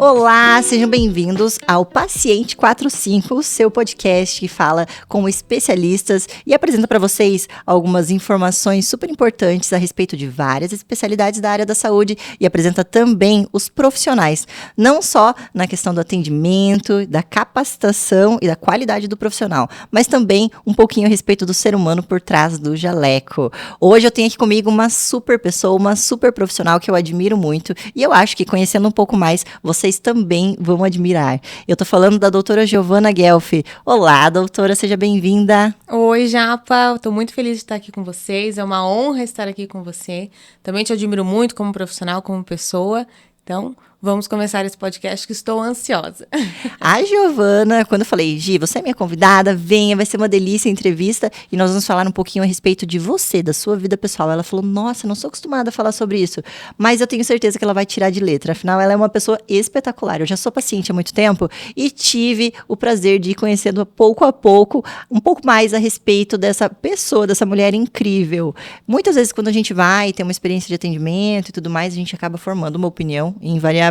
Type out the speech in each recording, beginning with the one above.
Olá, sejam bem-vindos ao Paciente 45, o seu podcast que fala com especialistas e apresenta para vocês algumas informações super importantes a respeito de várias especialidades da área da saúde e apresenta também os profissionais, não só na questão do atendimento, da capacitação e da qualidade do profissional, mas também um pouquinho a respeito do ser humano por trás do jaleco. Hoje eu tenho aqui comigo uma super pessoa, uma super profissional que eu admiro muito e eu acho que conhecendo um pouco mais, vocês também vão admirar. Eu tô falando da doutora Giovana Guelfi. Olá, doutora, seja bem-vinda. Oi, Japa, eu tô muito feliz de estar aqui com vocês, é uma honra estar aqui com você. Também te admiro muito como profissional, como pessoa, então vamos começar esse podcast que estou ansiosa. A Giovana, quando eu falei, Gi, você é minha convidada, venha, vai ser uma delícia a entrevista e nós vamos falar um pouquinho a respeito de você, da sua vida pessoal. Ela falou, nossa, não sou acostumada a falar sobre isso, mas eu tenho certeza que ela vai tirar de letra, afinal ela é uma pessoa espetacular. Eu já sou paciente há muito tempo e tive o prazer de ir conhecendo pouco a pouco, um pouco mais a respeito dessa pessoa, dessa mulher incrível. Muitas vezes quando a gente vai ter uma experiência de atendimento e tudo mais, a gente acaba formando uma opinião invariávelmente,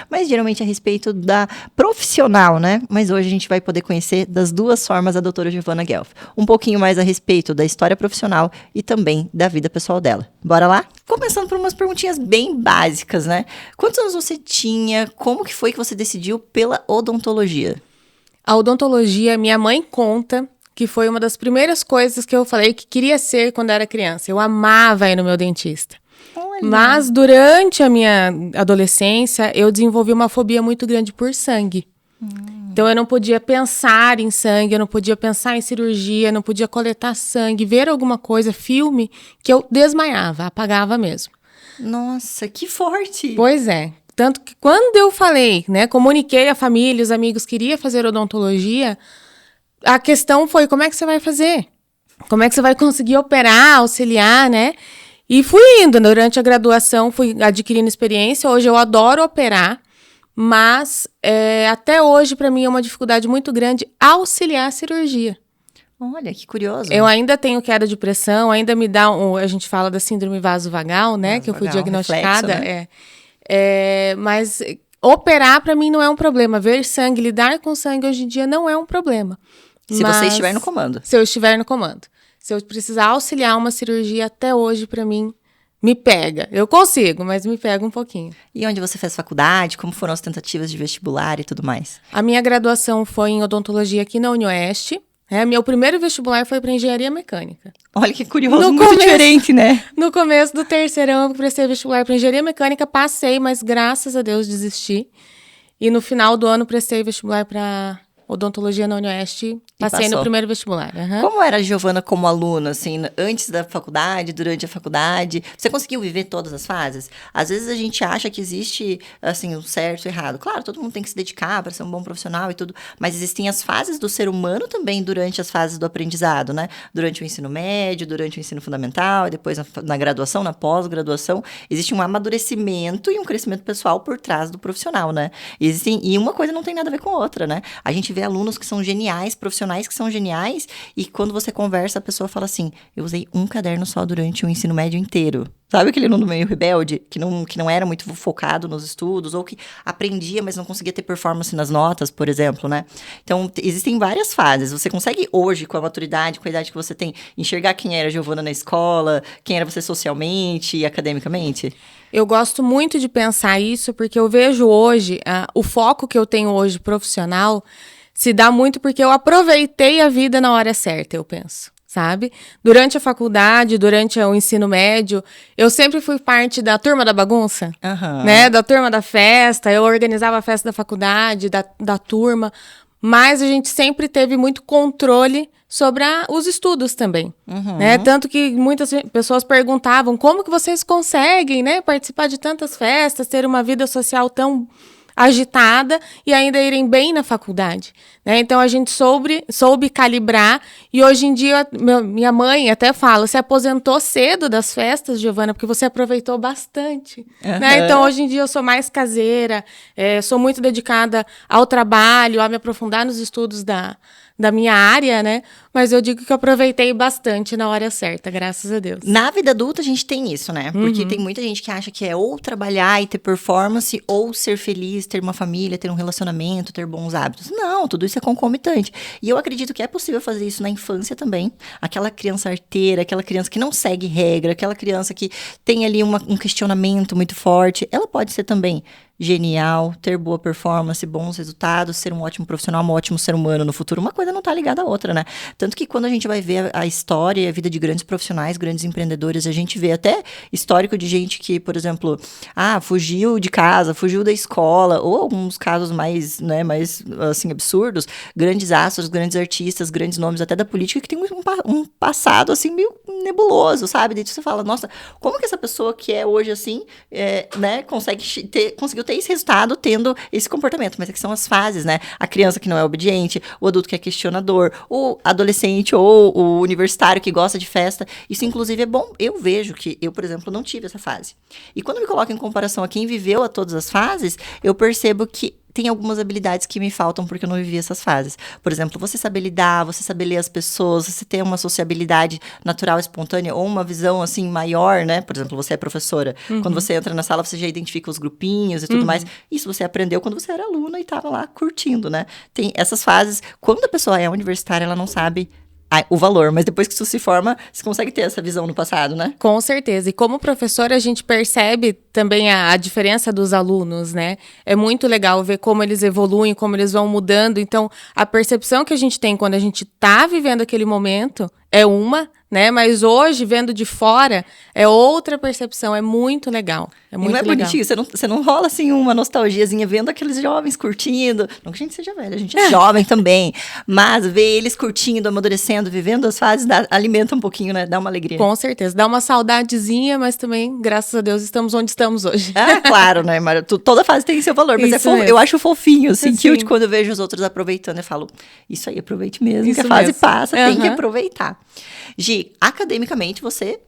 mas geralmente a respeito da profissional, né? Mas hoje a gente vai poder conhecer das duas formas a doutora Giovana Guelfi. Um pouquinho mais a respeito da história profissional e também da vida pessoal dela. Bora lá? Começando por umas perguntinhas bem básicas, né? Quantos anos você tinha? Como que foi que você decidiu pela odontologia? A odontologia, minha mãe conta que foi uma das primeiras coisas que eu falei que queria ser quando era criança. Eu amava ir no meu dentista. Mas durante a minha adolescência, eu desenvolvi uma fobia muito grande por sangue. Então, eu não podia pensar em sangue, eu não podia pensar em cirurgia, não podia coletar sangue, ver alguma coisa, filme, que eu desmaiava, apagava mesmo. Nossa, que forte! Pois é. Tanto que quando eu falei, né, comuniquei a família, os amigos, queria fazer odontologia, a questão foi, como é que você vai fazer? Como é que você vai conseguir operar, auxiliar, né? E fui indo, durante a graduação, fui adquirindo experiência. Hoje eu adoro operar, mas até hoje, para mim, é uma dificuldade muito grande auxiliar a cirurgia. Olha, que curioso. Eu ainda tenho queda de pressão, ainda me dá, a gente fala da síndrome vasovagal, né? Que eu fui diagnosticada. Reflexo, né? Mas operar, para mim, não é um problema. Ver sangue, lidar com sangue hoje em dia não é um problema. Se você estiver no comando. Se eu estiver no comando. Se eu precisar auxiliar uma cirurgia, até hoje, para mim, me pega. Eu consigo, mas me pega um pouquinho. E onde você fez faculdade? Como foram as tentativas de vestibular e tudo mais? A minha graduação foi em odontologia aqui na UniOeste. Meu primeiro vestibular foi para engenharia mecânica. Olha que curioso, muito diferente, né? No começo do terceirão, eu prestei vestibular para engenharia mecânica, passei, mas graças a Deus desisti. E no final do ano, prestei vestibular para odontologia na UniOeste, passei no primeiro vestibular. Como era a Giovana como aluna, assim, antes da faculdade, durante a faculdade? Você conseguiu viver todas as fases? Às vezes a gente acha que existe, assim, um certo e errado. Claro, todo mundo tem que se dedicar para ser um bom profissional e tudo, mas existem as fases do ser humano também durante as fases do aprendizado, né? Durante o ensino médio, durante o ensino fundamental, e depois na graduação, na pós-graduação, existe um amadurecimento e um crescimento pessoal por trás do profissional, né? E uma coisa não tem nada a ver com a outra, né? A gente vê alunos que são geniais, profissionais que são geniais, e quando você conversa, a pessoa fala assim, eu usei um caderno só durante o ensino médio inteiro. Sabe aquele aluno meio rebelde, que não era muito focado nos estudos, ou que aprendia, mas não conseguia ter performance nas notas, por exemplo, né? Então, existem várias fases. Você consegue hoje, com a maturidade, com a idade que você tem, enxergar quem era a Giovana na escola, quem era você socialmente e academicamente? Eu gosto muito de pensar isso, porque eu vejo hoje, o foco que eu tenho hoje profissional se dá muito porque eu aproveitei a vida na hora certa, eu penso, sabe? Durante a faculdade, durante o ensino médio, eu sempre fui parte da turma da bagunça, né? Da turma da festa, eu organizava a festa da faculdade, da turma, mas a gente sempre teve muito controle sobre os estudos também, né? Tanto que muitas pessoas perguntavam como que vocês conseguem, né, participar de tantas festas, ter uma vida social tão agitada e ainda irem bem na faculdade, né? Então, a gente soube calibrar e hoje em dia, minha mãe até fala, você aposentou cedo das festas, Giovana, porque você aproveitou bastante, né? Então, hoje em dia eu sou mais caseira, sou muito dedicada ao trabalho, a me aprofundar nos estudos da da minha área, né? Mas eu digo que eu aproveitei bastante na hora certa, graças a Deus. Na vida adulta, a gente tem isso, né? Porque tem muita gente que acha que é ou trabalhar e ter performance, ou ser feliz, ter uma família, ter um relacionamento, ter bons hábitos. Não, tudo isso é concomitante. E eu acredito que é possível fazer isso na infância também. Aquela criança arteira, aquela criança que não segue regra, aquela criança que tem ali um questionamento muito forte, ela pode ser também genial, ter boa performance, bons resultados, ser um ótimo profissional, um ótimo ser humano no futuro. Uma coisa não tá ligada à outra, né? Tanto que quando a gente vai ver a história e a vida de grandes profissionais, grandes empreendedores, a gente vê até histórico de gente que, por exemplo, fugiu de casa, fugiu da escola, ou alguns casos mais, né, mais, assim, absurdos, grandes astros, grandes artistas, grandes nomes até da política, que tem um passado, assim, meio nebuloso, sabe? Daí você fala, nossa, como que essa pessoa que é hoje, assim, né, conseguiu ter esse resultado tendo esse comportamento, mas é que são as fases, né? A criança que não é obediente, o adulto que é questionador, o adolescente ou o universitário que gosta de festa. Isso, inclusive, é bom. Eu vejo que eu, por exemplo, não tive essa fase. E quando eu me coloco em comparação a quem viveu a todas as fases, eu percebo que tem algumas habilidades que me faltam porque eu não vivi essas fases. Por exemplo, você saber lidar, você saber ler as pessoas, você ter uma sociabilidade natural, espontânea, ou uma visão, assim, maior, né? Por exemplo, você é professora. Quando você entra na sala, você já identifica os grupinhos e tudo mais. Isso você aprendeu quando você era aluna e estava lá curtindo, né? Tem essas fases. Quando a pessoa é universitária, ela não sabe o valor, mas depois que isso se forma, você consegue ter essa visão no passado, né? Com certeza. E como professora, a gente percebe também a diferença dos alunos, né? É muito legal ver como eles evoluem, como eles vão mudando. Então, a percepção que a gente tem quando a gente está vivendo aquele momento é uma, né? Mas hoje, vendo de fora, é outra percepção. É muito legal. É muito legal. Bonitinho? Você não rola, assim, uma nostalgiazinha vendo aqueles jovens curtindo? Não que a gente seja velha, a gente é jovem também. Mas ver eles curtindo, amadurecendo, vivendo as fases, alimenta um pouquinho, né? Dá uma alegria. Com certeza. Dá uma saudadezinha, mas também, graças a Deus, estamos onde estamos hoje. Claro, né, Mara? Toda fase tem seu valor. Mas eu acho fofinho, assim, cute, quando eu vejo os outros aproveitando. Eu falo, isso aí, aproveite mesmo, que a fase passa, tem que aproveitar. Gi, academicamente você,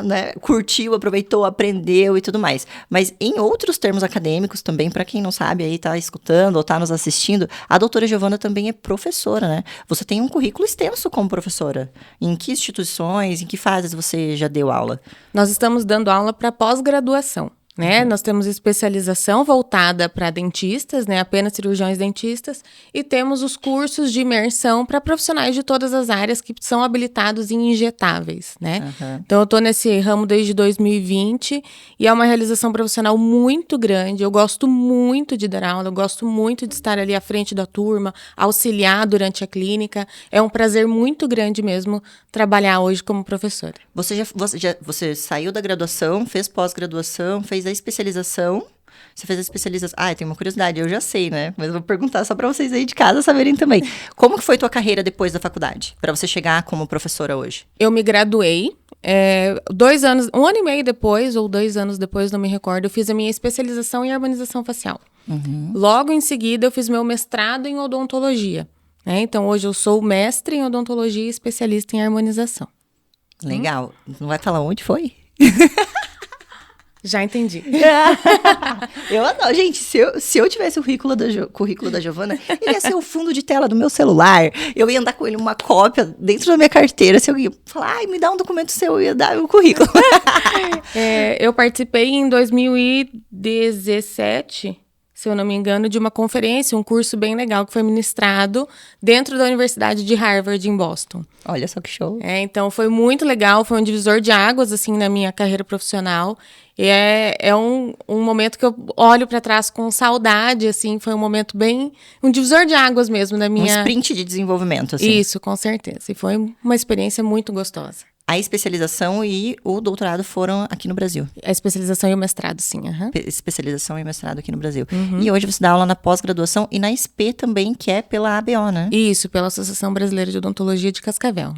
né, curtiu, aproveitou, aprendeu e tudo mais. Mas em outros termos acadêmicos também, para quem não sabe aí, tá escutando ou tá nos assistindo, a doutora Giovana também é professora, né? Você tem um currículo extenso como professora. Em que instituições, em que fases você já deu aula? Nós estamos dando aula para pós-graduação. Né? Nós temos especialização voltada para dentistas, né? Apenas cirurgiões dentistas, e temos os cursos de imersão para profissionais de todas as áreas que são habilitados em injetáveis, né? Então, eu estou nesse ramo desde 2020 e é uma realização profissional muito grande. Eu gosto muito de dar aula, eu gosto muito de estar ali à frente da turma, auxiliar durante a clínica. É um prazer muito grande mesmo trabalhar hoje como professora. Você saiu da graduação, fez pós-graduação, fez a especialização. Você fez a especialização. Eu tenho uma curiosidade, eu já sei, né? Mas eu vou perguntar só para vocês aí de casa saberem também. Como que foi tua carreira depois da faculdade? Para você chegar como professora hoje? Eu me graduei 2 anos, 1 ano e meio depois, ou 2 anos depois, não me recordo, eu fiz a minha especialização em harmonização facial. Logo em seguida, eu fiz meu mestrado em odontologia. Né? Então, hoje eu sou mestre em odontologia e especialista em harmonização. Legal. Não vai falar onde foi? Já entendi. Eu adoro. Gente, se eu tivesse o currículo da Giovana, ele ia ser o fundo de tela do meu celular. Eu ia andar com ele uma cópia dentro da minha carteira. Se alguém falar, me dá um documento seu, eu ia dar o currículo. Eu participei em 2017, se eu não me engano, de uma conferência, um curso bem legal que foi ministrado dentro da Universidade de Harvard, em Boston. Olha só que show. Então, foi muito legal, foi um divisor de águas, assim, na minha carreira profissional. E é um momento que eu olho para trás com saudade, assim, foi um momento bem... um divisor de águas mesmo na minha... Um sprint de desenvolvimento, assim. Isso, com certeza. E foi uma experiência muito gostosa. A especialização e o doutorado foram aqui no Brasil. A especialização e o mestrado, sim. Especialização e mestrado aqui no Brasil. E hoje você dá aula na pós-graduação e na SP também, que é pela ABO, né? Isso, pela Associação Brasileira de Odontologia de Cascavel.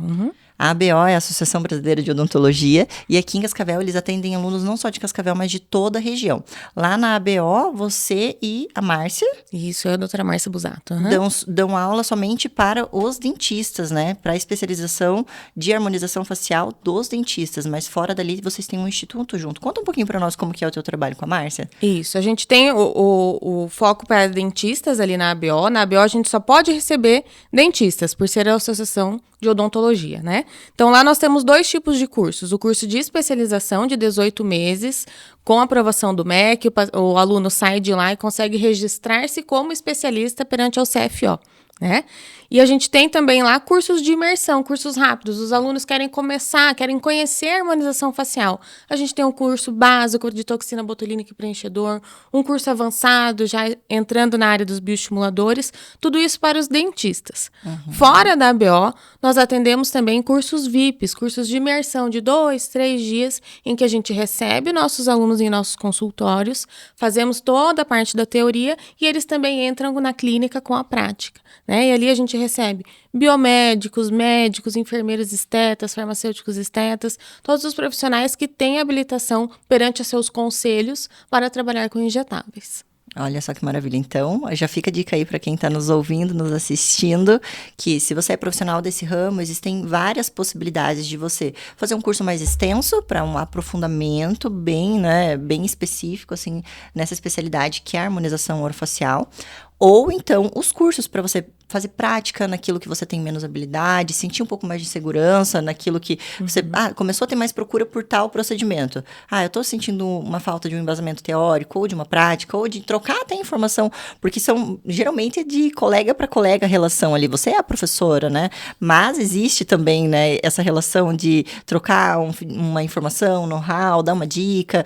A ABO é a Associação Brasileira de Odontologia, e aqui em Cascavel eles atendem alunos não só de Cascavel, mas de toda a região. Lá na ABO, você e a Márcia Isso, eu, a doutora Márcia Busato. Uhum. dão aula somente para os dentistas, né? Para a especialização de harmonização facial dos dentistas, mas fora dali vocês têm um instituto junto. Conta um pouquinho para nós como que é o teu trabalho com a Márcia. Isso, a gente tem o foco para dentistas ali na ABO. Na ABO a gente só pode receber dentistas, por ser a associação de odontologia, né? Então lá nós temos 2 tipos de cursos. O curso de especialização de 18 meses, com aprovação do MEC, o aluno sai de lá e consegue registrar-se como especialista perante ao CFO, né? E a gente tem também lá cursos de imersão, cursos rápidos. Os alunos querem começar, querem conhecer a harmonização facial. A gente tem um curso básico de toxina botulínica e preenchedor, um curso avançado, já entrando na área dos bioestimuladores, tudo isso para os dentistas. Fora da ABO, nós atendemos também cursos VIPs, cursos de imersão de 2, 3 dias, em que a gente recebe nossos alunos em nossos consultórios, fazemos toda a parte da teoria e eles também entram na clínica com a prática, né? E ali a gente recebe biomédicos, médicos, enfermeiros estetas, farmacêuticos estetas, todos os profissionais que têm habilitação perante a seus conselhos para trabalhar com injetáveis. Olha só que maravilha. Então, já fica a dica aí para quem está nos ouvindo, nos assistindo, que se você é profissional desse ramo, existem várias possibilidades de você fazer um curso mais extenso para um aprofundamento bem, né, bem específico, assim, nessa especialidade que é a harmonização orofacial. Ou então, os cursos para você fazer prática naquilo que você tem menos habilidade, sentir um pouco mais de segurança naquilo que você começou a ter mais procura por tal procedimento. Eu estou sentindo uma falta de um embasamento teórico, ou de uma prática, ou de trocar até informação, porque são geralmente de colega para colega a relação ali. Você é a professora, né? Mas existe também, né, essa relação de trocar uma informação, know-how, dar uma dica,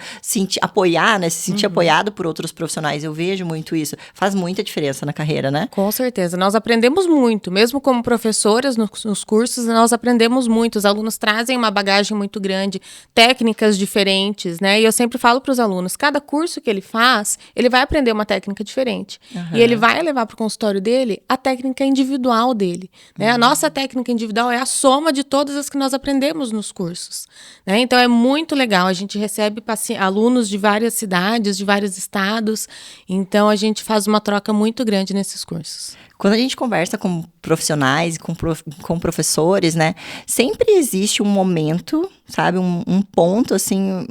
apoiar, né? Se sentir apoiado por outros profissionais. Eu vejo muito isso. Faz muita diferença na carreira, né? Com certeza. Nós aprendemos muito. Mesmo como professoras nos cursos, nós aprendemos muito. Os alunos trazem uma bagagem muito grande, técnicas diferentes, né? E eu sempre falo para os alunos, cada curso que ele faz, ele vai aprender uma técnica diferente. E ele vai levar para o consultório dele a técnica individual dele, né? A nossa técnica individual é a soma de todas as que nós aprendemos nos cursos, né? Então, é muito legal. A gente recebe alunos de várias cidades, de vários estados. Então, a gente faz uma troca muito grande nesses cursos. Quando a gente conversa com profissionais, com professores, né? Sempre existe um momento, sabe? Um ponto, assim,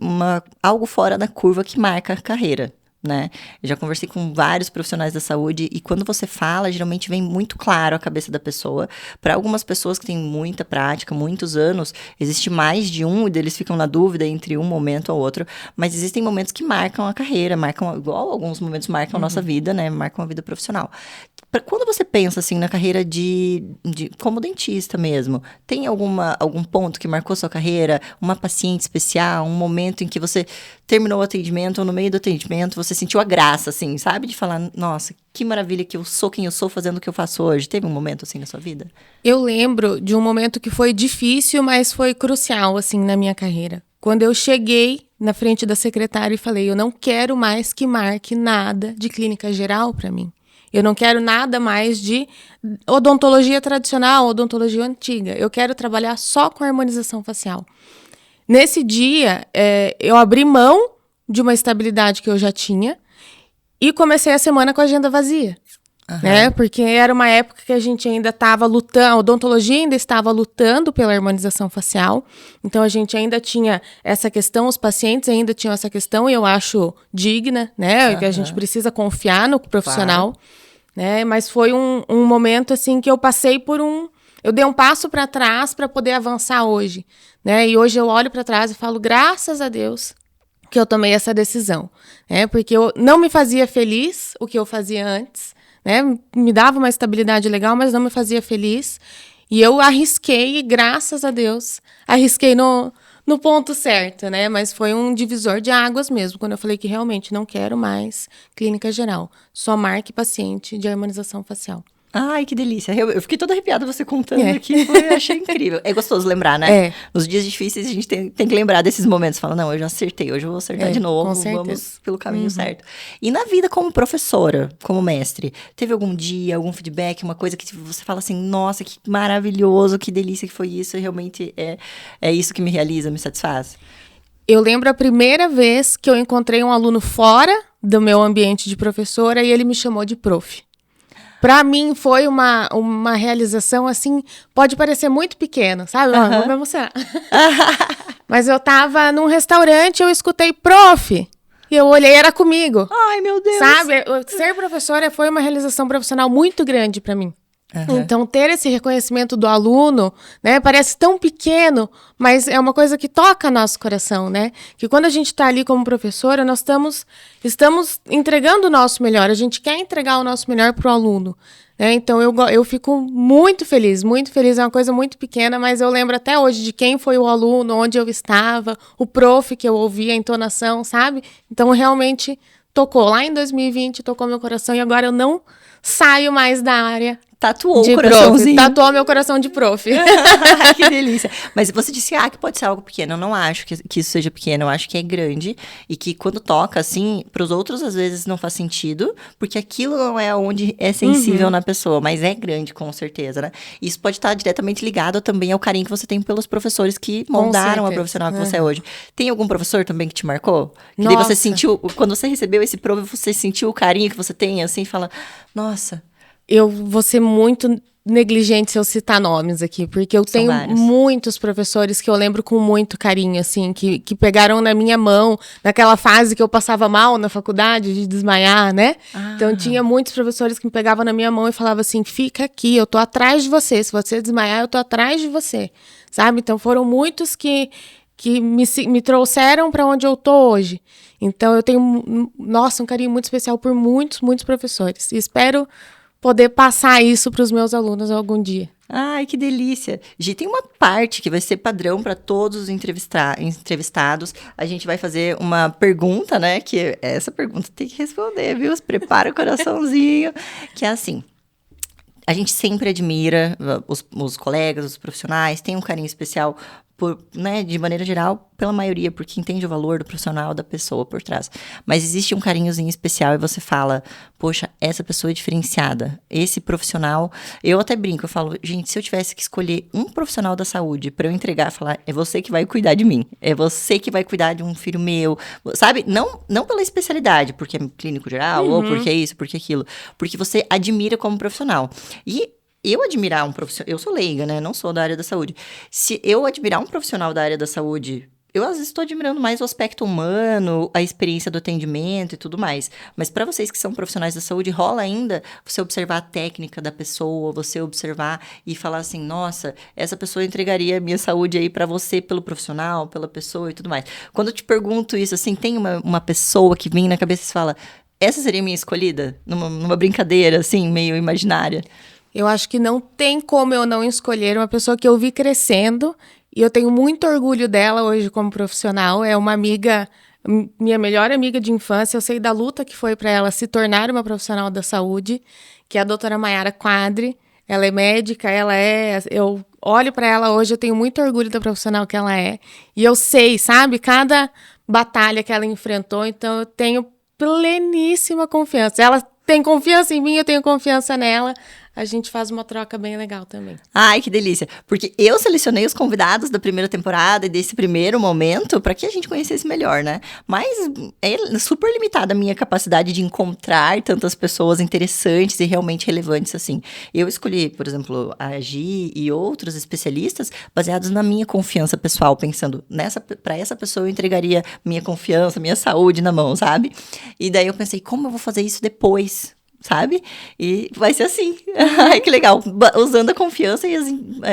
algo fora da curva que marca a carreira, né? Eu já conversei com vários profissionais da saúde e quando você fala, geralmente vem muito claro a cabeça da pessoa. Para algumas pessoas que têm muita prática, muitos anos, existe mais de um e eles ficam na dúvida entre um momento ou outro, mas existem momentos que marcam a carreira, igual alguns momentos marcam a nossa vida, né? Marcam a vida profissional. Quando você pensa, assim, na carreira como dentista mesmo, tem algum ponto que marcou sua carreira? Uma paciente especial, um momento em que você terminou o atendimento ou no meio do atendimento você sentiu a graça, assim, sabe? De falar, nossa, que maravilha que eu sou quem eu sou fazendo o que eu faço hoje. Teve um momento, assim, na sua vida? Eu lembro de um momento que foi difícil, mas foi crucial, assim, na minha carreira. Quando eu cheguei na frente da secretária e falei, eu não quero mais que marque nada de clínica geral para mim. Eu não quero nada mais de odontologia tradicional, odontologia antiga. Eu quero trabalhar só com harmonização facial. Nesse dia, eu abri mão de uma estabilidade que eu já tinha e comecei a semana com a agenda vazia. Né? Porque era uma época que a gente ainda estava lutando, a odontologia ainda estava lutando pela harmonização facial. Então, a gente ainda tinha essa questão, os pacientes ainda tinham essa questão, e eu acho digna, né? Que a gente precisa confiar no profissional. Claro. Né? Mas foi um momento assim que eu passei eu dei um passo para trás para poder avançar hoje, né? E hoje eu olho para trás e falo, graças a Deus que eu tomei essa decisão, né? Porque não me fazia feliz o que eu fazia antes, né? Me dava uma estabilidade legal, mas não me fazia feliz. E eu arrisquei, e graças a Deus, arrisquei no ponto certo, né? Mas foi um divisor de águas mesmo, quando eu falei que realmente não quero mais clínica geral. Só marque paciente de harmonização facial. Ai, que delícia. Eu fiquei toda arrepiada você contando aqui. Eu achei incrível. É gostoso lembrar, né? Nos dias difíceis, a gente tem que lembrar desses momentos. Fala, não, eu já acertei, hoje eu vou acertar de novo. Vamos pelo caminho certo. E na vida como professora, como mestre, teve algum dia, algum feedback, uma coisa que você fala assim, nossa, que maravilhoso, que delícia que foi isso. Realmente é isso que me realiza, me satisfaz? Eu lembro a primeira vez que eu encontrei um aluno fora do meu ambiente de professora e ele me chamou de prof. Para mim foi uma realização assim, pode parecer muito pequena, sabe? Vou me emocionar. Mas eu tava num restaurante, eu escutei prof. E eu olhei, era comigo. Ai, meu Deus. Sabe? Ser professora foi uma realização profissional muito grande para mim. Então, ter esse reconhecimento do aluno, né, parece tão pequeno, mas é uma coisa que toca nosso coração, né? Que quando a gente está ali como professora, nós estamos entregando o nosso melhor, a gente quer entregar o nosso melhor para o aluno, né? Então, eu fico muito feliz, é uma coisa muito pequena, mas eu lembro até hoje de quem foi o aluno, onde eu estava, o prof que eu ouvi, a entonação, sabe? Então, realmente tocou. Lá em 2020, tocou meu coração e agora eu não saio mais da área. Tatuou o coraçãozinho. Tatuou meu coração de prof. Que delícia. Mas você disse, que pode ser algo pequeno. Eu não acho que isso seja pequeno. Eu acho que é grande. E que quando toca, assim, pros outros, às vezes, não faz sentido. Porque aquilo não é onde é sensível na pessoa. Mas é grande, com certeza, né? Isso pode estar diretamente ligado também ao carinho que você tem pelos professores que moldaram a profissional que você é hoje. Tem algum professor também que te marcou? Que daí você sentiu, quando você recebeu esse prof, você sentiu o carinho que você tem, assim, e fala, nossa... Eu vou ser muito negligente se eu citar nomes aqui, porque eu tenho muitos professores que eu lembro com muito carinho, assim, que pegaram na minha mão, naquela fase que eu passava mal na faculdade, de desmaiar, né? Então, tinha muitos professores que me pegavam na minha mão e falavam assim, fica aqui, eu tô atrás de você, se você desmaiar, eu tô atrás de você, sabe? Então, foram muitos que me trouxeram para onde eu tô hoje. Então, eu tenho, um carinho muito especial por muitos, muitos professores. E espero poder passar isso para os meus alunos algum dia. Ai, que delícia. Gi, tem uma parte que vai ser padrão para todos os entrevistados. A gente vai fazer uma pergunta, né? Que essa pergunta tem que responder, viu? Prepara o coraçãozinho. Que é assim, a gente sempre admira os colegas, os profissionais, tem um carinho especial né, de maneira geral, pela maioria, porque entende o valor do profissional, da pessoa por trás. Mas existe um carinhozinho especial e você fala, poxa, essa pessoa é diferenciada. Esse profissional, eu até brinco, eu falo, gente, se eu tivesse que escolher um profissional da saúde para eu entregar, falar, é você que vai cuidar de mim, é você que vai cuidar de um filho meu, sabe? Não pela especialidade, porque é clínico geral, ou porque é isso, porque é aquilo, porque você admira como profissional. E eu admirar um profissional... Eu sou leiga, né? Não sou da área da saúde. Se eu admirar um profissional da área da saúde... Eu, às vezes, estou admirando mais o aspecto humano, a experiência do atendimento e tudo mais. Mas para vocês que são profissionais da saúde, rola ainda você observar a técnica da pessoa, você observar e falar assim, nossa, essa pessoa entregaria a minha saúde aí para você pelo profissional, pela pessoa e tudo mais. Quando eu te pergunto isso, assim, tem uma pessoa que vem na cabeça e fala, essa seria a minha escolhida? Numa brincadeira, assim, meio imaginária. Eu acho que não tem como eu não escolher uma pessoa que eu vi crescendo e eu tenho muito orgulho dela hoje como profissional. É uma amiga, minha melhor amiga de infância. Eu sei da luta que foi para ela se tornar uma profissional da saúde, que é a doutora Mayara Quadri. Ela é médica, eu olho para ela hoje, eu tenho muito orgulho da profissional que ela é. E eu sei, sabe, cada batalha que ela enfrentou, então eu tenho pleníssima confiança. Ela tem confiança em mim, eu tenho confiança nela. A gente faz uma troca bem legal também. Ai, que delícia. Porque eu selecionei os convidados da primeira temporada e desse primeiro momento para que a gente conhecesse melhor, né? Mas é super limitada a minha capacidade de encontrar tantas pessoas interessantes e realmente relevantes assim. Eu escolhi, por exemplo, a Gi e outros especialistas baseados na minha confiança pessoal, pensando, para essa pessoa eu entregaria minha confiança, minha saúde na mão, sabe? E daí eu pensei, como eu vou fazer isso depois? Sabe? E vai ser assim. Ai, que legal. Usando a confiança e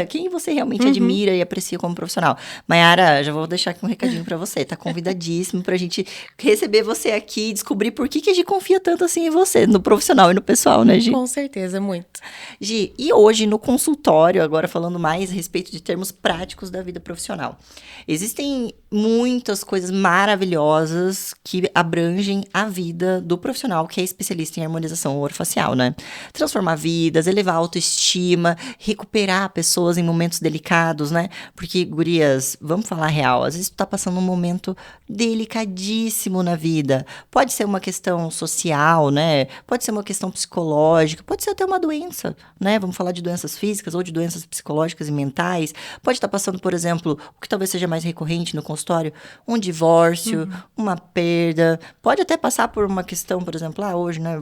quem você realmente admira e aprecia como profissional. Mayara, já vou deixar aqui um recadinho pra você. Tá convidadíssimo pra gente receber você aqui e descobrir por que a Gi confia tanto assim em você, no profissional e no pessoal, né, Gi? Com certeza, muito. Gi, e hoje no consultório, agora falando mais a respeito de termos práticos da vida profissional. Existem muitas coisas maravilhosas que abrangem a vida do profissional que é especialista em harmonização harmonização orofacial, né? Transformar vidas, elevar a autoestima, recuperar pessoas em momentos delicados, né? Porque, gurias, vamos falar real, às vezes tu tá passando um momento delicadíssimo na vida. Pode ser uma questão social, né? Pode ser uma questão psicológica, pode ser até uma doença, né? Vamos falar de doenças físicas ou de doenças psicológicas e mentais. Pode estar passando, por exemplo, o que talvez seja mais recorrente no consultório, um divórcio, uma perda. Pode até passar por uma questão, por exemplo, hoje, né,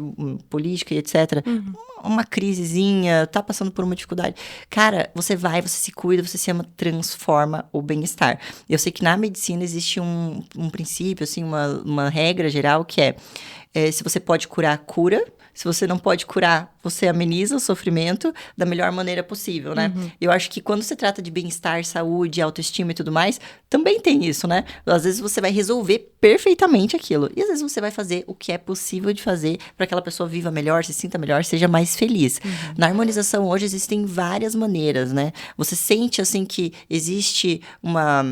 política e etc. Uma crisezinha, tá passando por uma dificuldade. Cara, você se cuida, você se ama, transforma o bem-estar. Eu sei que na medicina existe um princípio, assim, uma regra geral que se você pode curar, cura. Se você não pode curar, você ameniza o sofrimento da melhor maneira possível, né? Eu acho que quando se trata de bem-estar, saúde, autoestima e tudo mais, também tem isso, né? Às vezes você vai resolver perfeitamente aquilo. E às vezes você vai fazer o que é possível de fazer para que aquela pessoa viva melhor, se sinta melhor, seja mais feliz. Na harmonização hoje existem várias maneiras, né? Você sente, assim, que existe uma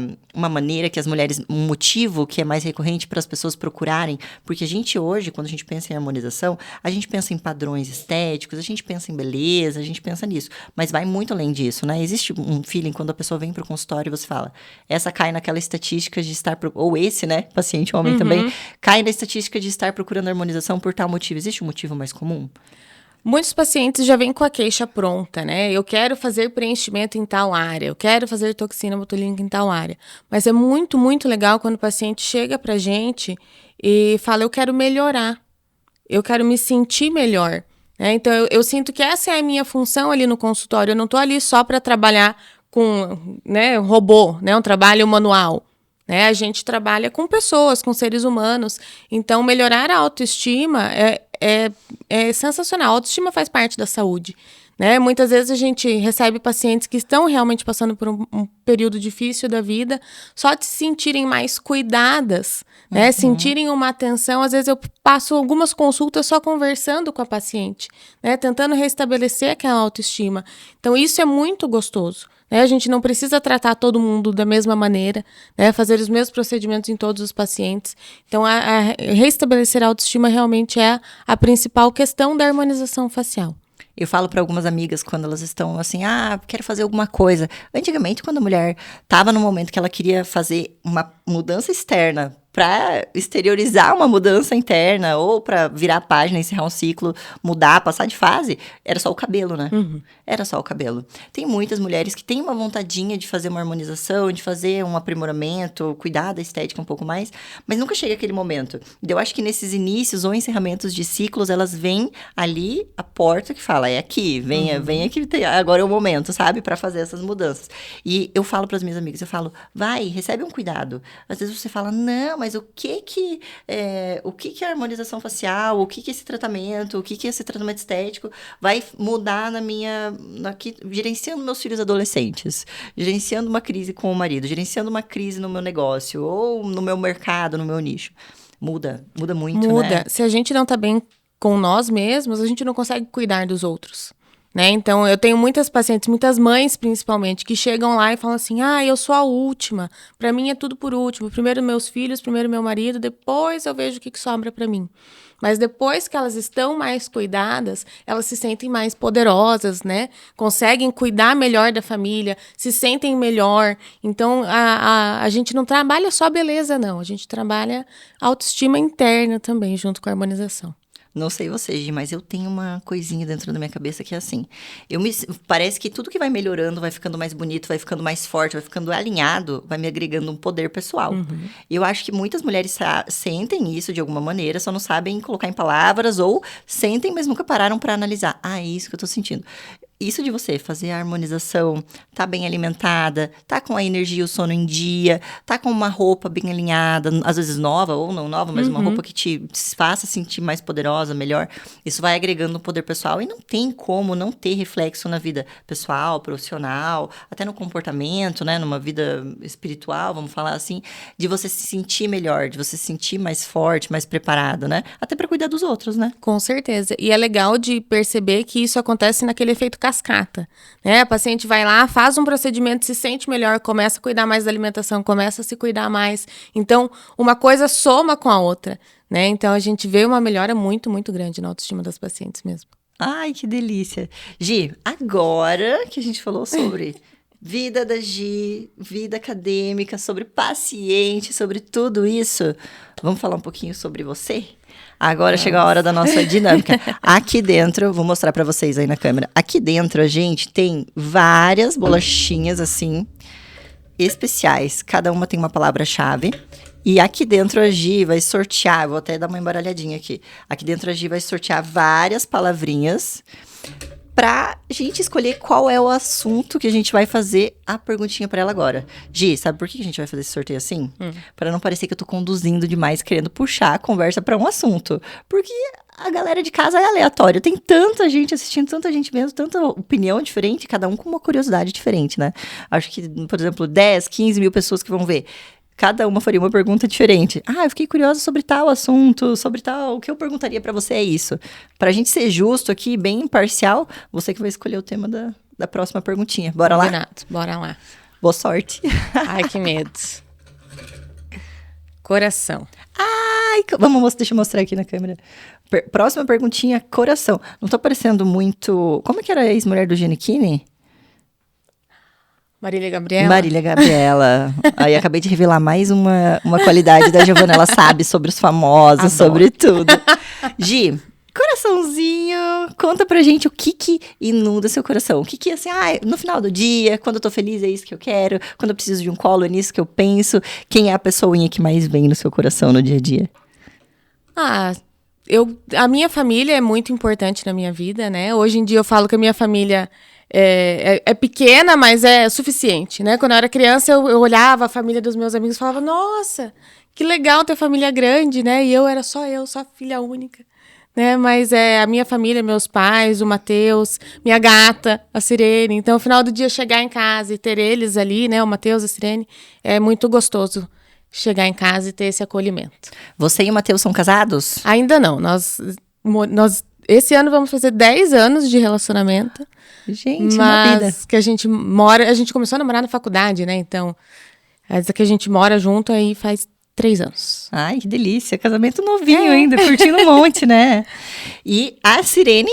maneira que as mulheres... Um motivo que é mais recorrente para as pessoas procurarem. Porque a gente hoje, quando a gente pensa em harmonização, a gente pensa em padrões estéticos, a gente pensa em beleza, a gente pensa nisso. Mas vai muito além disso, né? Existe um feeling quando a pessoa vem para o consultório e você fala, essa cai naquela estatística de estar... Ou esse, né? Paciente homem também, cai na estatística de estar procurando harmonização por tal motivo. Existe um motivo mais comum? Muitos pacientes já vêm com a queixa pronta, né? Eu quero fazer preenchimento em tal área, eu quero fazer toxina botulínica em tal área. Mas é muito, muito legal quando o paciente chega pra gente e fala, eu quero melhorar, eu quero me sentir melhor. Né? Então, eu sinto que essa é a minha função ali no consultório. Eu não tô ali só para trabalhar com, né, robô, né? Um trabalho manual. Né? A gente trabalha com pessoas, com seres humanos. Então, melhorar a autoestima é sensacional. A autoestima faz parte da saúde. Né? Muitas vezes a gente recebe pacientes que estão realmente passando por um período difícil da vida, só de se sentirem mais cuidadas, né? Sentirem uma atenção. Às vezes eu passo algumas consultas só conversando com a paciente, né? Tentando restabelecer aquela autoestima. Então isso é muito gostoso. Né? A gente não precisa tratar todo mundo da mesma maneira, né? Fazer os mesmos procedimentos em todos os pacientes. Então, a restabelecer a autoestima realmente é a principal questão da harmonização facial. Eu falo para algumas amigas quando elas estão assim, quero fazer alguma coisa. Antigamente, quando a mulher estava no momento que ela queria fazer uma mudança externa para exteriorizar uma mudança interna ou para virar a página, encerrar um ciclo, mudar, passar de fase, era só o cabelo, né? Era só o cabelo. Tem muitas mulheres que têm uma vontadinha de fazer uma harmonização, de fazer um aprimoramento, cuidar da estética um pouco mais, mas nunca chega aquele momento. Eu acho que nesses inícios ou encerramentos de ciclos, elas vêm ali a porta que fala, é aqui, vem aqui, agora é o momento, sabe? Para fazer essas mudanças. E eu falo para as minhas amigas, eu falo, recebe um cuidado. Às vezes você fala, não, mas o que é a harmonização facial, o que é esse tratamento, o que é esse tratamento estético vai mudar gerenciando meus filhos adolescentes, gerenciando uma crise com o marido, gerenciando uma crise no meu negócio ou no meu mercado, no meu nicho. Muda muito, né? Se a gente não tá bem com nós mesmos, a gente não consegue cuidar dos outros. Né? Então, eu tenho muitas pacientes, muitas mães principalmente, que chegam lá e falam assim, eu sou a última, pra mim é tudo por último, primeiro meus filhos, primeiro meu marido, depois eu vejo o que sobra pra mim. Mas depois que elas estão mais cuidadas, elas se sentem mais poderosas, né? Conseguem cuidar melhor da família, se sentem melhor. Então, a gente não trabalha só beleza, não. A gente trabalha autoestima interna também, junto com a harmonização. Não sei vocês, Gi, mas eu tenho uma coisinha dentro da minha cabeça que é assim. Parece que tudo que vai melhorando, vai ficando mais bonito, vai ficando mais forte, vai ficando alinhado, vai me agregando um poder pessoal. E eu acho que muitas mulheres sentem isso de alguma maneira, só não sabem colocar em palavras ou sentem, mas nunca pararam para analisar. É isso que eu tô sentindo. Isso de você fazer a harmonização, tá bem alimentada, tá com a energia e o sono em dia, tá com uma roupa bem alinhada, às vezes nova ou não nova, mas uma roupa que te faça sentir mais poderosa, melhor. Isso vai agregando no poder pessoal e não tem como não ter reflexo na vida pessoal, profissional, até no comportamento, né? Numa vida espiritual, vamos falar assim, de você se sentir melhor, de você se sentir mais forte, mais preparado, né? Até para cuidar dos outros, né? Com certeza. E é legal de perceber que isso acontece naquele efeito cascata, né? A paciente vai lá, faz um procedimento, se sente melhor, começa a cuidar mais da alimentação, começa a se cuidar mais. Então, uma coisa soma com a outra, né? Então, a gente vê uma melhora muito, muito grande na autoestima das pacientes mesmo. Ai, que delícia. Gi, agora que a gente falou sobre vida da Gi, vida acadêmica, sobre paciente, sobre tudo isso, vamos falar um pouquinho sobre você? Agora chegou a hora da nossa dinâmica. Aqui dentro, eu vou mostrar pra vocês aí na câmera. Aqui dentro a gente tem várias bolachinhas assim, especiais. Cada uma tem uma palavra-chave. E aqui dentro a Gi vai sortear, vou até dar uma embaralhadinha aqui. Aqui dentro a Gi vai sortear várias palavrinhas pra gente escolher qual é o assunto que a gente vai fazer a perguntinha pra ela agora. Gi, sabe por que a gente vai fazer esse sorteio assim? Pra não parecer que eu tô conduzindo demais, querendo puxar a conversa pra um assunto. Porque a galera de casa é aleatória. Tem tanta gente assistindo, tanta gente vendo, tanta opinião diferente, cada um com uma curiosidade diferente, né? Acho que, por exemplo, 10, 15 mil pessoas que vão ver. Cada uma faria uma pergunta diferente. Ah, eu fiquei curiosa sobre tal assunto, sobre tal... O que eu perguntaria pra você é isso. Pra gente ser justo aqui, bem imparcial, você que vai escolher o tema da próxima perguntinha. Bora lá? Combinado, bora lá. Boa sorte. Ai, que medo. Coração. Ai, deixa eu mostrar aqui na câmera. Próxima perguntinha, coração. Não tô parecendo muito... Como é que era a ex-mulher do Giannichini? Marília Gabriela. Marília Gabriela. Aí acabei de revelar mais uma qualidade da Giovana. Ela sabe sobre os famosos, sobre tudo. Gi, coraçãozinho, conta pra gente o que inunda seu coração. O que assim, no final do dia, quando eu tô feliz é isso que eu quero. Quando eu preciso de um colo é nisso que eu penso. Quem é a pessoinha que mais vem no seu coração no dia a dia? A minha família é muito importante na minha vida, né? Hoje em dia eu falo que a minha família é pequena, mas é suficiente, né? Quando eu era criança, eu olhava a família dos meus amigos e falava, nossa, que legal ter família grande, né? E eu era só filha única, né? Mas a minha família, meus pais, o Matheus, minha gata, a Sirene. Então, no final do dia, chegar em casa e ter eles ali, né? O Matheus, a Sirene, é muito gostoso. Chegar em casa e ter esse acolhimento. Você e o Matheus são casados? Ainda não. Nós esse ano vamos fazer 10 anos de relacionamento. Gente, uma vida. Que a gente começou a namorar na faculdade, né? Então, essa que a gente mora junto aí faz 3 anos. Ai, que delícia. Casamento novinho ainda, curtindo um monte, né? E a Sirene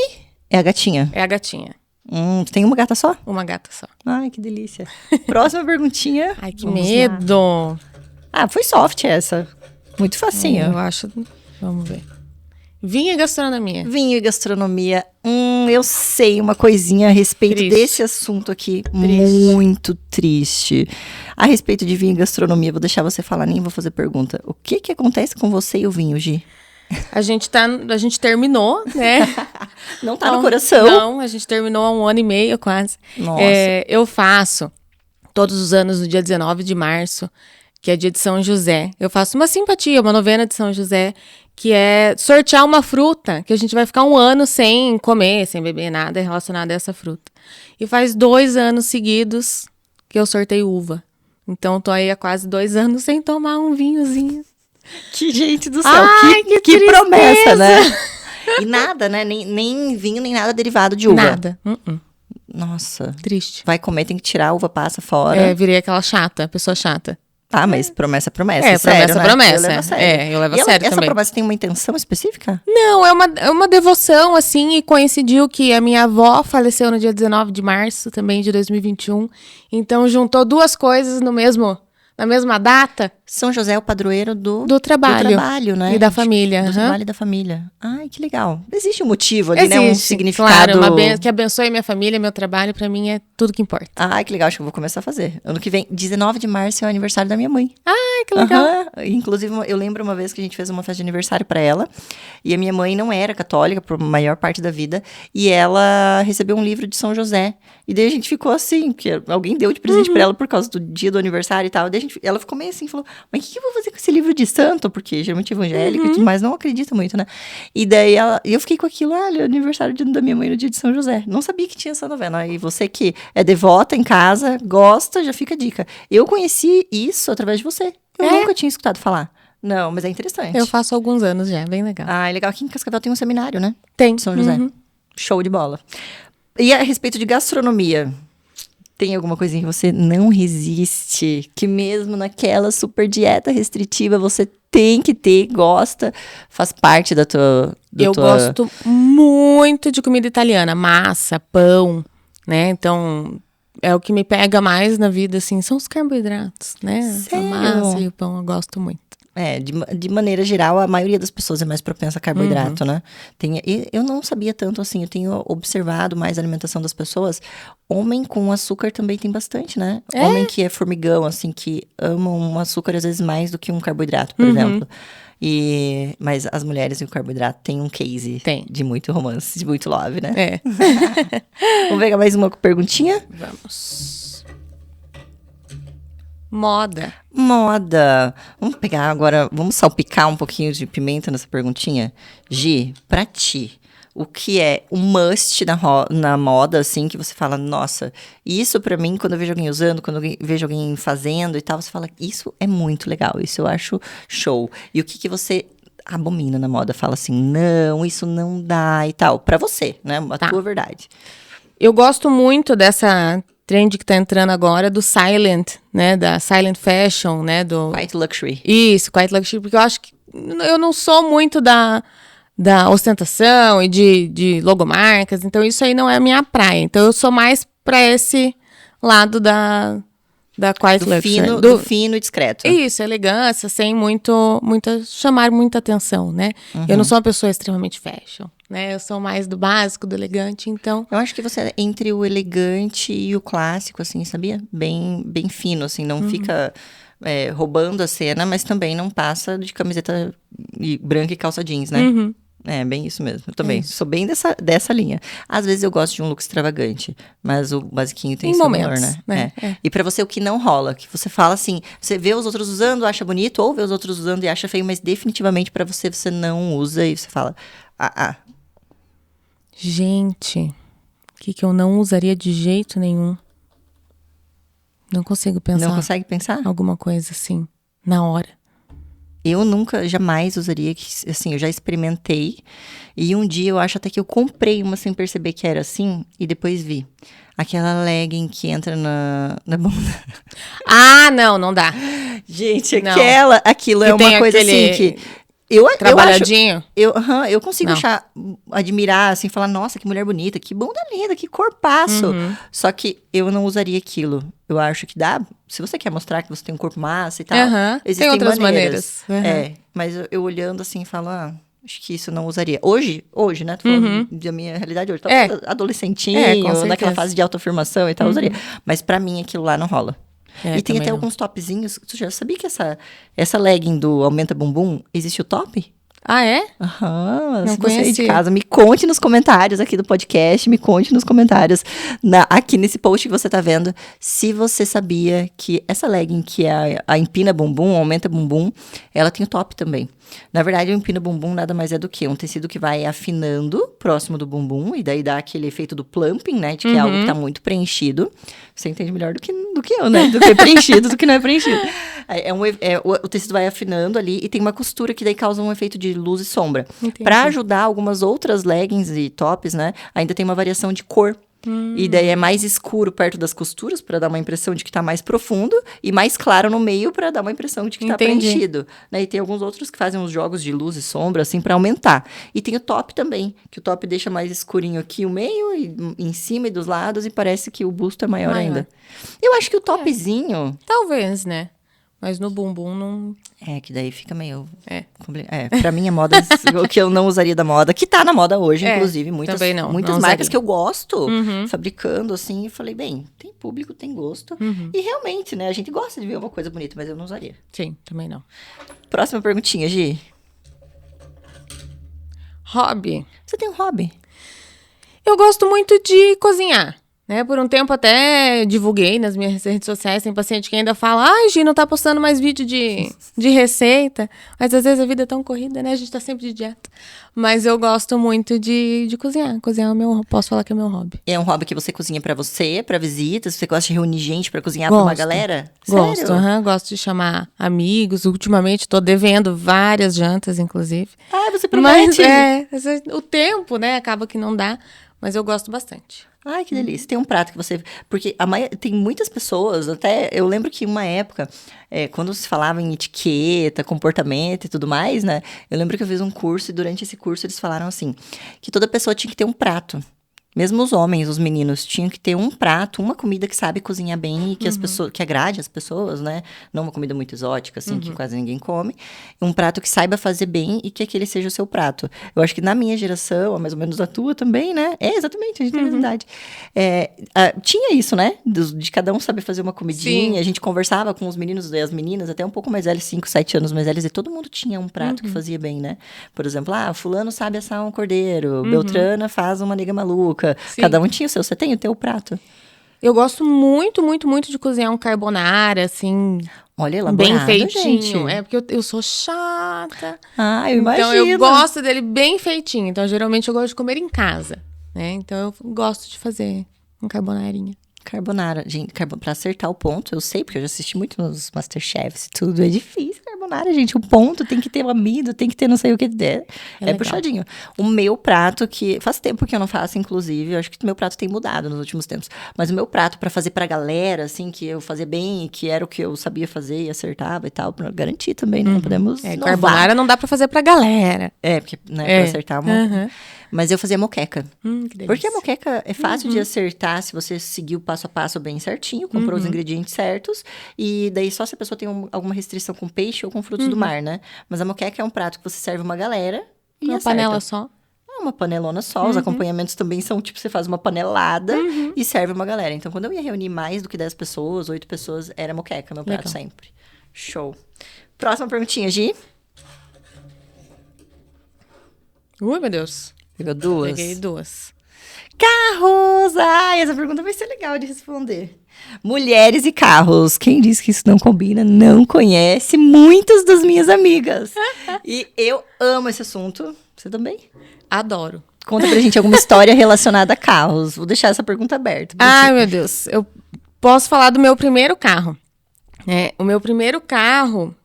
é a gatinha? É a gatinha. Tem uma gata só? Uma gata só. Ai, que delícia. Próxima perguntinha. Ai, que medo. Foi soft essa. Muito facinho. Eu acho. Vamos ver. Vinho e gastronomia. Vinho e gastronomia. Eu sei uma coisinha a respeito desse assunto aqui. Muito triste. A respeito de vinho e gastronomia, vou deixar você falar, nem vou fazer pergunta. O que acontece com você e o vinho, Gi? A gente terminou, né? Não tá no coração? Não, a gente terminou há 1 ano e meio quase. Nossa. Eu faço todos os anos no dia 19 de março, que é dia de São José. Eu faço uma simpatia, uma novena de São José, que é sortear uma fruta, que a gente vai ficar 1 ano sem comer, sem beber nada relacionado a essa fruta. E faz 2 anos seguidos que eu sorteio uva. Então, tô aí há quase 2 anos sem tomar um vinhozinho. Que gente do céu, Ai, que promessa, né? E nada, né? Nem vinho, nem nada derivado de uva. Nada. Nossa. Triste. Vai comer, tem que tirar a uva passa fora. Virei aquela pessoa chata. Mas promessa, sério, promessa, né? promessa. Eu levo a sério. Eu levo a sério essa também. promessa tem uma intenção específica? Não, é uma devoção, assim, e coincidiu que a minha avó faleceu no dia 19 de março, também de 2021. Então, juntou 2 coisas na mesma data. São José é o padroeiro do trabalho. Do trabalho, né? E da família. Do trabalho e da família. Ai, que legal. Existe um motivo ali, né? Um significado. Claro, que abençoe minha família, meu trabalho, pra mim é tudo que importa. Ai, que legal, acho que eu vou começar a fazer. Ano que vem, 19 de março é o aniversário da minha mãe. Ai, que legal. Inclusive, eu lembro uma vez que a gente fez uma festa de aniversário pra ela. E a minha mãe não era católica por maior parte da vida. E ela recebeu um livro de São José. E daí a gente ficou assim, porque alguém deu de presente pra ela por causa do dia do aniversário e tal. Daí ela ficou meio assim, falou, mas o que eu vou fazer com esse livro de santo? Porque geralmente evangélico e tudo mais não acredita muito, né? E daí eu fiquei com aquilo, olha, aniversário da minha mãe no dia de São José. Não sabia que tinha essa novena. E você que é devota em casa, gosta, já fica a dica. Eu conheci isso através de você. Eu nunca tinha escutado falar. Não, mas é interessante. Eu faço há alguns anos já, bem legal. É legal. Aqui em Cascavel tem um seminário, né? Tem. São José. Show de bola. E a respeito de gastronomia, tem alguma coisinha que você não resiste? Que mesmo naquela super dieta restritiva você tem que ter, gosta, faz parte da tua... Eu gosto muito de comida italiana, massa, pão, né? Então, é o que me pega mais na vida, assim, são os carboidratos, né? Sério? A massa e o pão eu gosto muito. De maneira geral, a maioria das pessoas é mais propensa a carboidrato, né? Eu não sabia tanto assim, eu tenho observado mais a alimentação das pessoas. Homem com açúcar também tem bastante, né? Homem que é formigão, assim, que ama um açúcar às vezes mais do que um carboidrato, por exemplo. Mas as mulheres e o carboidrato têm um case de muito romance, de muito love, né? Vamos pegar mais uma perguntinha? Vamos. Moda. Vamos pegar agora, vamos salpicar um pouquinho de pimenta nessa perguntinha? Gi, pra ti, o que é um must na moda, assim, que você fala, nossa, isso pra mim, quando eu vejo alguém usando, quando eu vejo alguém fazendo e tal, você fala, isso é muito legal, isso eu acho show. E o que você abomina na moda? Fala assim, não, isso não dá e tal. Pra você, né? A tua verdade. Eu gosto muito dessa trend que tá entrando agora do silent, né? Da silent fashion, né? Do Quiet luxury. Isso, quiet luxury, porque eu acho que eu não sou muito da ostentação e de logomarcas, então isso aí não é a minha praia. Então eu sou mais pra esse lado da quiet luxury. Do fino e discreto. Isso, elegância, sem chamar muita atenção, né? Eu não sou uma pessoa extremamente fashion, né? Eu sou mais do básico, do elegante, então... Eu acho que você é entre o elegante e o clássico, assim, sabia? Bem fino, assim, não fica roubando a cena, mas também não passa de camiseta branca e calça jeans, né? É, bem isso mesmo. Eu também sou bem dessa linha. Às vezes eu gosto de um look extravagante, mas o basiquinho tem seu valor, né? E pra você, o que não rola, que você fala assim, você vê os outros usando, acha bonito, ou vê os outros usando e acha feio, mas definitivamente pra você não usa e você fala, Gente, o que eu não usaria de jeito nenhum? Não consigo pensar. Não consegue pensar? Alguma coisa assim, na hora. Eu nunca, jamais usaria, assim, eu já experimentei. E um dia eu acho até que eu comprei uma sem perceber que era assim, e depois vi. Aquela legging que entra na bunda. Ah, não dá. Gente, aquilo é uma coisa assim que... Trabalhadinho? Eu consigo admirar, assim, falar, nossa, que mulher bonita, que bunda linda, que corpaço. Só que eu não usaria aquilo. Eu acho que dá, se você quer mostrar que você tem um corpo massa e tal, existem tem outras maneiras. Mas eu olhando assim, falo, acho que isso não usaria. Hoje, né? Tô falando da minha realidade hoje. Adolescentinho, naquela fase de autoafirmação e tal, usaria. Mas pra mim, aquilo lá não rola. E tem até alguns topzinhos. Você já sabia que essa legging do Aumenta Bumbum, existe o top? Ah, é? Se você aí de casa, me conte nos comentários aqui do podcast, me conte nos comentários aqui nesse post que você tá vendo, se você sabia que essa legging que é a Empina Bumbum, Aumenta Bumbum, ela tem o top também. Na verdade, o Empina Bumbum nada mais é do que um tecido que vai afinando próximo do bumbum, e daí dá aquele efeito do plumping, né? De que é algo que tá muito preenchido. Você entende melhor do que eu, né? Do que é preenchido, do que não é preenchido. O tecido vai afinando ali e tem uma costura que daí causa um efeito de luz e sombra. Para ajudar algumas outras leggings e tops, né? Ainda tem uma variação de cor. E daí é mais escuro perto das costuras para dar uma impressão de que tá mais profundo e mais claro no meio para dar uma impressão de que tá preenchido, né? E tem alguns outros que fazem uns jogos de luz e sombra assim para aumentar. E tem o top também, que o top deixa mais escurinho aqui o meio e em cima e dos lados e parece que o busto é maior ainda. Eu acho que o topzinho, talvez, né? Mas no bumbum não... que daí fica meio... pra mim, a moda... o que eu não usaria da moda, que tá na moda hoje, inclusive. Muitas marcas que eu gosto, fabricando, assim. E falei, bem, tem público, tem gosto. E realmente, né? A gente gosta de ver uma coisa bonita, mas eu não usaria. Sim, também não. Próxima perguntinha, Gi. Hobby. Você tem um hobby? Eu gosto muito de cozinhar. Né, por um tempo até divulguei nas minhas redes sociais, tem paciente que ainda fala, Gi, não tá postando mais vídeo de receita, mas às vezes a vida é tão corrida, né, a gente tá sempre de dieta, mas eu gosto muito de cozinhar, posso falar que é meu hobby. É um hobby que você cozinha pra você, pra visitas, você gosta de reunir gente pra cozinhar pra uma galera? Gosto, gosto de chamar amigos, ultimamente tô devendo várias jantas, inclusive. Você promete? Mas o tempo, né, acaba que não dá. Mas eu gosto bastante. Ai, que delícia. Tem um prato que você... Porque tem muitas pessoas, até... Eu lembro que uma época, quando se falava em etiqueta, comportamento e tudo mais, né? Eu lembro que eu fiz um curso e durante esse curso eles falaram assim, que toda pessoa tinha que ter um prato. Mesmo os homens, os meninos, tinham que ter um prato, uma comida que sabe cozinhar bem e que as pessoas, que agrade as pessoas, né? Não uma comida muito exótica, assim, que quase ninguém come. Um prato que saiba fazer bem e que aquele seja o seu prato. Eu acho que na minha geração, mais ou menos da tua também, né? Exatamente, a gente tem a mesma idade. Tinha isso, né? De cada um saber fazer uma comidinha. Sim. A gente conversava com os meninos e as meninas, até um pouco mais velhos, 5, 7 anos mais velhos, e todo mundo tinha um prato que fazia bem, né? Por exemplo, fulano sabe assar um cordeiro, Beltrana faz uma nega maluca. Sim. Cada um tinha o seu. Você tem o teu prato? Eu gosto muito, muito, muito de cozinhar um carbonara, assim, Olha, elaborado, bem feitinho. gente. É porque eu sou chata. Eu Então, imagino. eu gosto dele bem feitinho. Então, geralmente, eu gosto de comer em casa, né? Então, eu gosto de fazer um carbonarinha. Carbonara, gente, pra acertar o ponto, eu sei, porque eu já assisti muito nos Masterchefs e tudo, é difícil carbonara, gente, o ponto tem que ter o amido, tem que ter não sei o que der, é puxadinho. O meu prato, que faz tempo que eu não faço, inclusive, eu acho que o meu prato tem mudado nos últimos tempos, mas o meu prato pra fazer pra galera, assim, que eu fazia bem, que era o que eu sabia fazer e acertava e tal, pra garantir também, né, não podemos inovar. Carbonara não dá pra fazer pra galera. Porque, né, pra acertar uma... Mas eu fazia moqueca. Que delícia. Porque a moqueca é fácil de acertar se você seguir o passo a passo bem certinho, comprou os ingredientes certos. E daí só se a pessoa tem alguma restrição com peixe ou com frutos do mar, né? Mas a moqueca é um prato que você serve uma galera e Uma acerta. panela só. É uma panelona só. Os acompanhamentos também são, tipo, você faz uma panelada e serve uma galera. Então, quando eu ia reunir mais do que 10 pessoas, 8 pessoas, era moqueca, meu prato sempre. Show. Próxima perguntinha, Gi. Ui, meu Deus. Pegou duas? Peguei duas. Carros! Ai, essa pergunta vai ser legal de responder. Mulheres e carros. Quem diz que isso não combina, não conhece muitas das minhas amigas. E eu amo esse assunto. Você também? Adoro. Conta pra gente alguma história relacionada a carros. Vou deixar essa pergunta aberta. Ai, meu Deus. Eu posso falar do meu primeiro carro. O meu primeiro carro,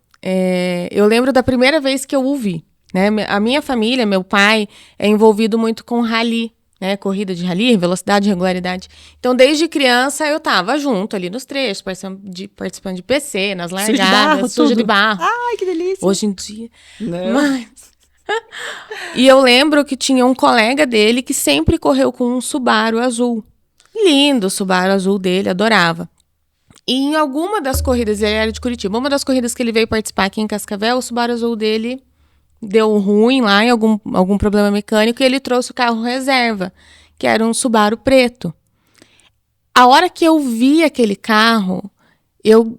eu lembro da primeira vez que eu o vi. Né? A minha família, meu pai, é envolvido muito com rally, né? Corrida de rally, velocidade, regularidade. Então, desde criança, eu tava junto ali nos trechos, participando de PC, nas largadas, suja de barro. Ai, que delícia. Hoje em dia. Não. Mas... E eu lembro que tinha um colega dele que sempre correu com um Subaru azul. Lindo o Subaru azul dele, adorava. E em alguma das corridas, ele era de Curitiba, uma das corridas que ele veio participar aqui em Cascavel, o Subaru azul dele deu ruim lá, em algum problema mecânico, e ele trouxe o carro reserva, que era um Subaru preto. A hora que eu vi aquele carro, eu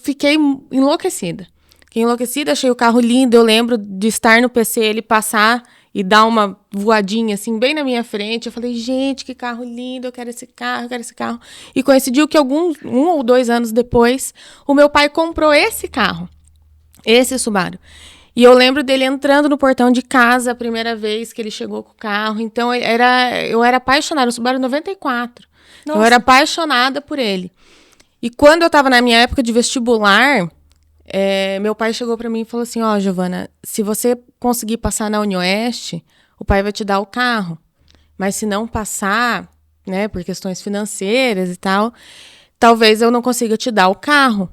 fiquei enlouquecida. Fiquei enlouquecida, achei o carro lindo. Eu lembro de estar no PC, ele passar e dar uma voadinha, assim, bem na minha frente. Eu falei, gente, que carro lindo, eu quero esse carro, eu quero esse carro. E coincidiu que 1 ou 2 anos depois, o meu pai comprou esse carro, esse Subaru. E eu lembro dele entrando no portão de casa a primeira vez que ele chegou com o carro. Então, eu era apaixonada. O Subaru 94. Nossa. Eu era apaixonada por ele. E quando eu estava na minha época de vestibular, meu pai chegou para mim e falou assim, Giovana, se você conseguir passar na Unioeste, o pai vai te dar o carro. Mas se não passar, né, por questões financeiras e tal, talvez eu não consiga te dar o carro.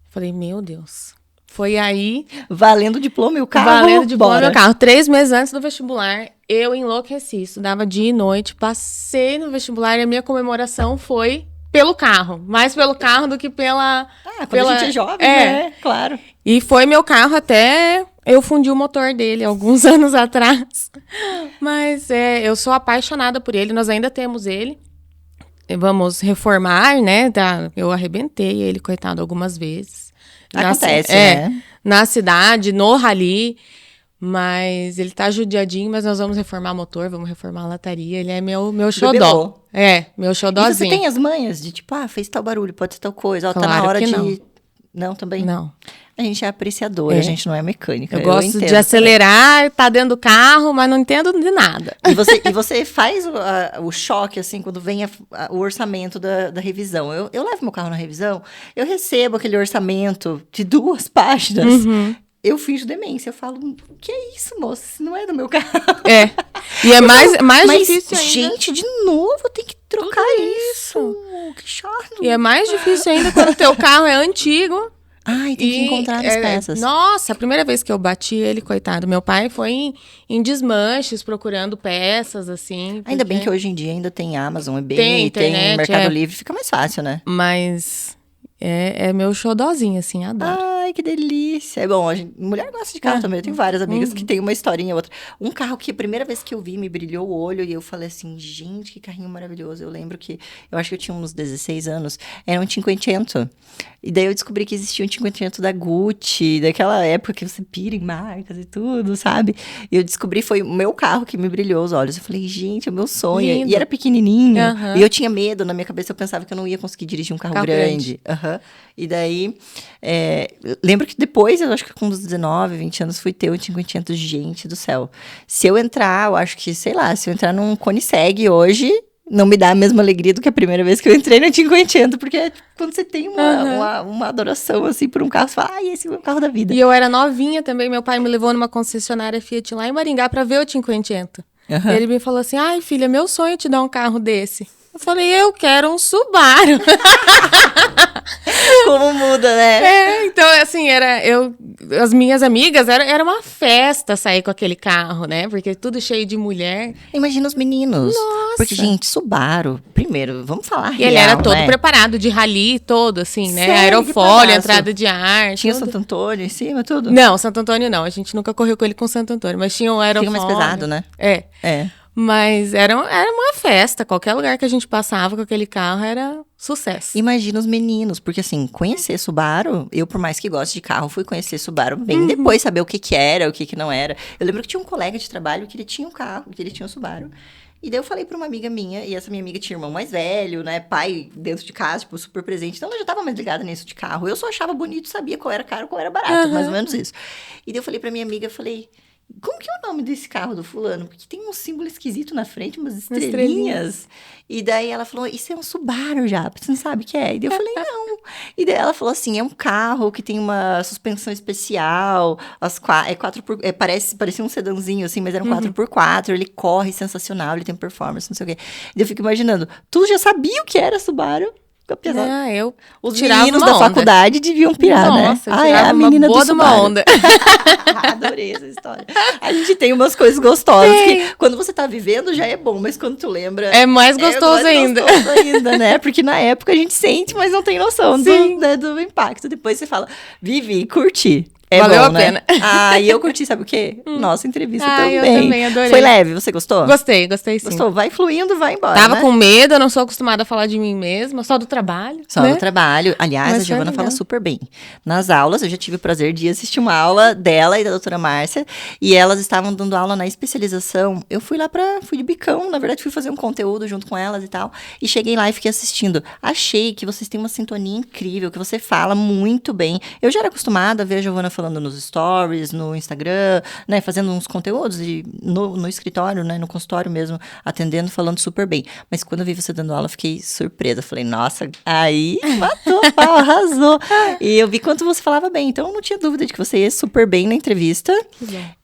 Falei, meu Deus... Foi aí... Valendo o diploma e o carro, valendo o diploma e o carro. 3 meses antes do vestibular, eu enlouqueci. Estudava dia e noite, passei no vestibular e a minha comemoração foi pelo carro. Mais pelo carro do que pela... quando a gente é jovem, né? Claro. E foi meu carro até... Eu fundi o motor dele alguns anos atrás. Mas eu sou apaixonada por ele. Nós ainda temos ele. Vamos reformar, né? Eu arrebentei ele, coitado, algumas vezes. Acontece, né? Na cidade, no rally, mas ele tá judiadinho, mas nós vamos reformar motor, vamos reformar a lataria, ele é meu xodó. Meu xodózinho. E você tem as manhas de tipo, fez tal barulho, pode ser tal coisa, claro, tá na hora que de... Não. Não, também? Não. A gente é apreciadora, a gente não é mecânica. Eu gosto de acelerar, tá dentro do carro, mas não entendo de nada. E você faz o choque, assim, quando vem o orçamento da revisão. Eu levo meu carro na revisão, eu recebo aquele orçamento de 2 páginas. eu finjo demência. Eu falo, o que é isso, moça? Isso não é do meu carro. É. E é mais Mas, difícil ainda. gente, de novo, tem que trocar isso. Que chato. E é mais difícil ainda quando o teu carro é antigo. Ai, tem que encontrar as peças. Nossa, a primeira vez que eu bati ele, coitado, meu pai foi em desmanches, procurando peças, assim. Ainda bem que hoje em dia ainda tem Amazon, eBay, Tem internet, Mercado Livre, fica mais fácil, né? Mas é meu xodózinho, assim, adoro. Ai, que delícia. É bom, mulher gosta de carro também. Eu tenho várias amigas que tem uma historinha outra. Um carro que a primeira vez que eu vi me brilhou o olho e eu falei assim, gente, que carrinho maravilhoso. Eu lembro que, eu acho que eu tinha uns 16 anos, era um Cinquecento. E daí eu descobri que existia um Cinquecento da Gucci, daquela época que você pira em marcas e tudo, sabe? E eu descobri, foi o meu carro que me brilhou os olhos. Eu falei, gente, é o meu sonho. Lindo. E era pequenininho. E eu tinha medo, na minha cabeça eu pensava que eu não ia conseguir dirigir um carro grande. E daí, lembro que depois, eu acho que com uns 19, 20 anos, fui ter o Cinquecento. Gente do céu. Se eu entrar, eu acho que, sei lá, se eu entrar num Koenigsegg hoje, não me dá a mesma alegria do que a primeira vez que eu entrei no Cinquecento, porque é quando você tem uma adoração, assim, por um carro, você fala, ai, esse é o meu carro da vida. E eu era novinha também, meu pai me levou numa concessionária Fiat lá em Maringá pra ver o Cinquecento. Ele me falou assim, ai, filha, meu sonho é te dar um carro desse. Eu falei, eu quero um Subaru. Como muda, né? Então, assim, as minhas amigas, era uma festa sair com aquele carro, né? Porque tudo cheio de mulher. Imagina os meninos. Nossa. Porque, gente, Subaru, primeiro, vamos falar real, E ele era todo né? preparado, de rally todo, assim, né? Sério? Aerofólio, Que entrada de ar. Tinha tudo. Santo Antônio em cima, tudo? Não, Santo Antônio não. A gente nunca correu com ele com Santo Antônio, mas tinha o aerofólio. Fica mais pesado, né? É. Mas era uma festa. Qualquer lugar que a gente passava com aquele carro era sucesso. Imagina os meninos, porque assim, conhecer Subaru, eu por mais que goste de carro, fui conhecer Subaru bem depois, saber o que que era, o que que não era. Eu lembro que tinha um colega de trabalho que ele tinha um carro, que ele tinha um Subaru. E daí eu falei pra uma amiga minha, e essa minha amiga tinha irmão mais velho, né, pai dentro de casa, tipo, super presente. Então ela já tava mais ligada nisso de carro. Eu só achava bonito, sabia qual era caro, qual era barato, mais ou menos isso. E daí eu falei pra minha amiga, como que é o nome desse carro do fulano? Porque tem um símbolo esquisito na frente, umas estrelinhas. E daí ela falou, isso é um Subaru já, você não sabe o que é? E daí eu falei, não. E daí ela falou assim, é um carro que tem uma suspensão especial, parecia um sedanzinho assim, mas era um 4x4, ele corre sensacional, ele tem performance, não sei o quê. E daí eu fico imaginando, tu já sabia o que era Subaru? Eu Os tirava meninos uma da onda. faculdade deviam pirar, Nossa, né? eu tirava a menina uma boa do de uma Subaru. onda. Adorei essa história. A gente tem umas coisas gostosas que quando você tá vivendo já é bom, mas quando tu lembra... É mais gostoso ainda. Gostoso ainda, né? Porque na época a gente sente, mas não tem noção do impacto. Depois você fala, vive e curti. Valeu bom, a né? pena. E eu curti, sabe o quê? Nossa entrevista também. Eu também adorei. Foi leve, você gostou? Gostei sim. Gostou? Vai fluindo, vai embora, Tava né? com medo, eu não sou acostumada a falar de mim mesma, só do trabalho. Só né? no trabalho. Aliás, Mas a Giovana foi legal. fala super bem. Nas aulas, eu já tive o prazer de assistir uma aula dela e da doutora Márcia, e elas estavam dando aula na especialização. Eu fui de bicão, na verdade, fui fazer um conteúdo junto com elas e tal, e cheguei lá e fiquei assistindo. Achei que vocês têm uma sintonia incrível, que você fala muito bem. Eu já era acostumada a ver a Giovana falando nos stories, no Instagram, né, fazendo uns conteúdos e no escritório, né, no consultório mesmo, atendendo, falando super bem. Mas quando eu vi você dando aula, eu fiquei surpresa. Falei, nossa, aí matou, pau, arrasou. E eu vi quanto você falava bem, então eu não tinha dúvida de que você ia super bem na entrevista.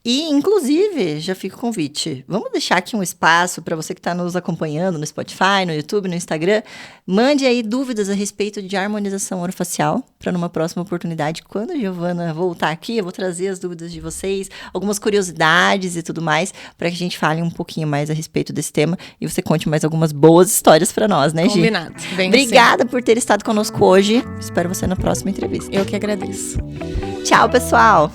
E, inclusive, já fica o convite. Vamos deixar aqui um espaço para você que está nos acompanhando no Spotify, no YouTube, no Instagram. Mande aí dúvidas a respeito de harmonização orofacial, para numa próxima oportunidade, quando a Giovana voltar aqui, eu vou trazer as dúvidas de vocês, algumas curiosidades e tudo mais, para que a gente fale um pouquinho mais a respeito desse tema e você conte mais algumas boas histórias para nós, né, Gi? Combinado. Bem Obrigada por ter estado conosco hoje. Espero você na próxima entrevista. Eu que agradeço. Tchau, pessoal!